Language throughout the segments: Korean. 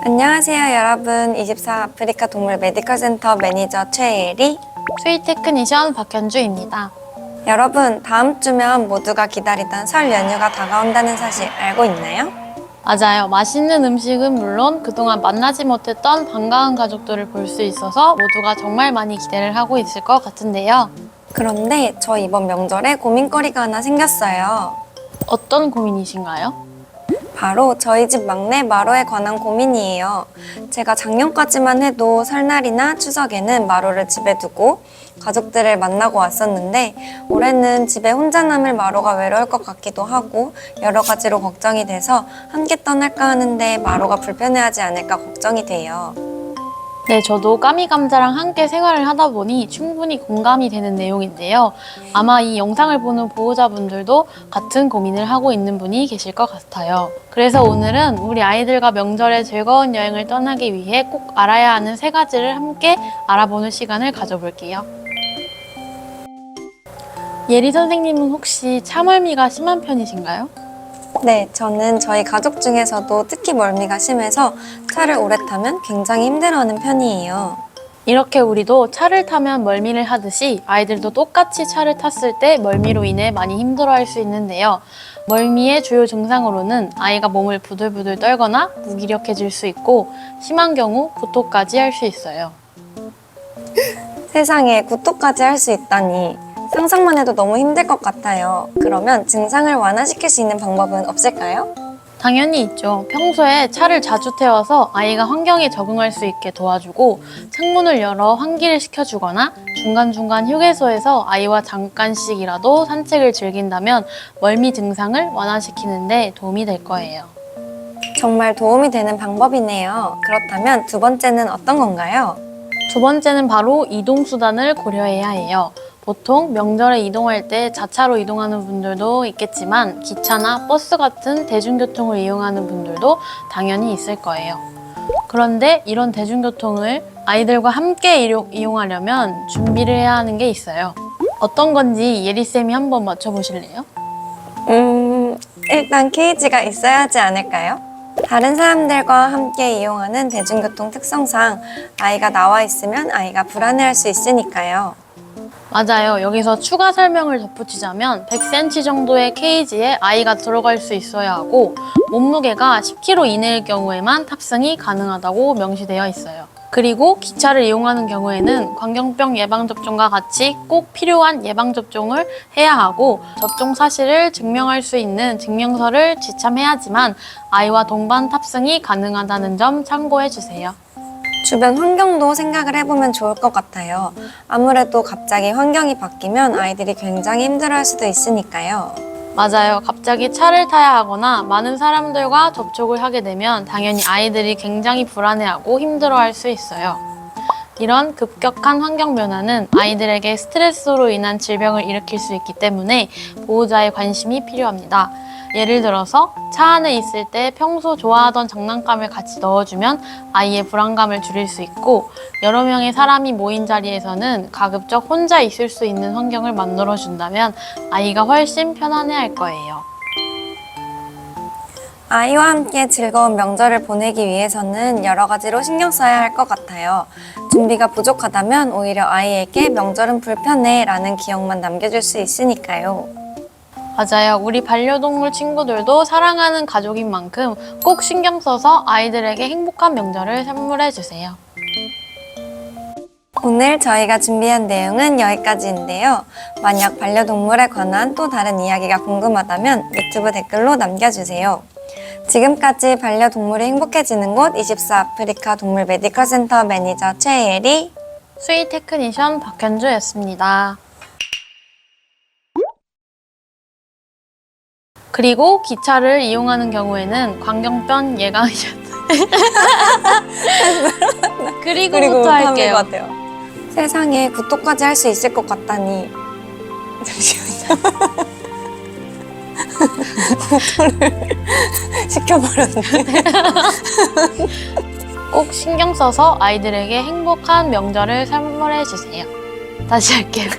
안녕하세요 여러분. 24 아프리카 동물 메디컬 센터 매니저 최예리, 수의 테크니션 박현주입니다. 여러분, 다음 주면 모두가 기다리던 설 연휴가 다가온다는 사실 알고 있나요? 맞아요. 맛있는 음식은 물론 그동안 만나지 못했던 반가운 가족들을 볼 수 있어서 모두가 정말 많이 기대를 하고 있을 것 같은데요. 그런데 저 이번 명절에 고민거리가 하나 생겼어요. 어떤 고민이신가요? 바로 저희 집 막내 마로에 관한 고민이에요. 제가 작년까지만 해도 설날이나 추석에는 마로를 집에 두고 가족들을 만나고 왔었는데, 올해는 집에 혼자 남을 마로가 외로울 것 같기도 하고 여러 가지로 걱정이 돼서 함께 떠날까 하는데 마로가 불편해하지 않을까 걱정이 돼요. 네, 저도 까미 감자랑 함께 생활을 하다 보니 충분히 공감이 되는 내용인데요. 아마 이 영상을 보는 보호자분들도 같은 고민을 하고 있는 분이 계실 것 같아요. 그래서 오늘은 우리 아이들과 명절에 즐거운 여행을 떠나기 위해 꼭 알아야 하는 3가지를 함께 알아보는 시간을 가져볼게요. 예리 선생님은 혹시 차멀미가 심한 편이신가요? 네, 저는 저희 가족 중에서도 특히 멀미가 심해서 차를 오래 타면 굉장히 힘들어하는 편이에요. 이렇게 우리도 차를 타면 멀미를 하듯이 아이들도 똑같이 차를 탔을 때 멀미로 인해 많이 힘들어할 수 있는데요. 멀미의 주요 증상으로는 아이가 몸을 부들부들 떨거나 무기력해질 수 있고, 심한 경우 구토까지 할 수 있어요. 세상에, 구토까지 할 수 있다니 상상만 해도 너무 힘들 것 같아요. 그러면 증상을 완화시킬 수 있는 방법은 없을까요? 당연히 있죠. 평소에 차를 자주 태워서 아이가 환경에 적응할 수 있게 도와주고, 창문을 열어 환기를 시켜주거나 중간중간 휴게소에서 아이와 잠깐씩이라도 산책을 즐긴다면 멀미 증상을 완화시키는 데 도움이 될 거예요. 정말 도움이 되는 방법이네요. 그렇다면 두 번째는 어떤 건가요? 두 번째는 바로 이동수단을 고려해야 해요. 보통 명절에 이동할 때 자차로 이동하는 분들도 있겠지만 기차나 버스 같은 대중교통을 이용하는 분들도 당연히 있을 거예요. 그런데 이런 대중교통을 아이들과 함께 이용하려면 준비를 해야 하는 게 있어요. 어떤 건지 예리쌤이 한번 맞춰보실래요? 일단 케이지가 있어야 하지 않을까요? 다른 사람들과 함께 이용하는 대중교통 특성상 아이가 나와 있으면 아이가 불안해할 수 있으니까요. 맞아요. 여기서 추가 설명을 덧붙이자면 100cm 정도의 케이지에 아이가 들어갈 수 있어야 하고, 몸무게가 10kg 이내일 경우에만 탑승이 가능하다고 명시되어 있어요. 그리고 기차를 이용하는 경우에는 광견병 예방접종과 같이 꼭 필요한 예방접종을 해야 하고, 접종 사실을 증명할 수 있는 증명서를 지참해야지만 아이와 동반 탑승이 가능하다는 점 참고해주세요. 주변 환경도 생각을 해보면 좋을 것 같아요. 아무래도 갑자기 환경이 바뀌면 아이들이 굉장히 힘들어할 수도 있으니까요. 맞아요. 갑자기 차를 타야 하거나 많은 사람들과 접촉을 하게 되면 당연히 아이들이 굉장히 불안해하고 힘들어할 수 있어요. 이런 급격한 환경 변화는 아이들에게 스트레스로 인한 질병을 일으킬 수 있기 때문에 보호자의 관심이 필요합니다. 예를 들어서 차 안에 있을 때 평소 좋아하던 장난감을 같이 넣어주면 아이의 불안감을 줄일 수 있고, 여러 명의 사람이 모인 자리에서는 가급적 혼자 있을 수 있는 환경을 만들어준다면 아이가 훨씬 편안해할 거예요. 아이와 함께 즐거운 명절을 보내기 위해서는 여러 가지로 신경 써야 할 것 같아요. 준비가 부족하다면 오히려 아이에게 명절은 불편해 라는 기억만 남겨줄 수 있으니까요. 맞아요. 우리 반려동물 친구들도 사랑하는 가족인 만큼 꼭 신경 써서 아이들에게 행복한 명절을 선물해주세요. 오늘 저희가 준비한 내용은 여기까지인데요. 만약 반려동물에 관한 또 다른 이야기가 궁금하다면 유튜브 댓글로 남겨주세요. 지금까지 반려동물이 행복해지는 곳 24 아프리카 동물 메디컬 센터 매니저 최예리, 수의 테크니션 박현주였습니다. 그리고 기차를 이용하는 경우에는 광견병 예방 그리고부터 할게요. 것 같아요. 세상에, 구토까지 할 수 있을 것 같다니. 잠시만요. 구토를 시켜버렸네. 꼭 신경 써서 아이들에게 행복한 명절을 선물해 주세요. 다시 할게요.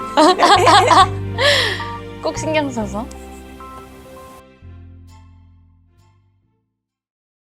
꼭 신경 써서.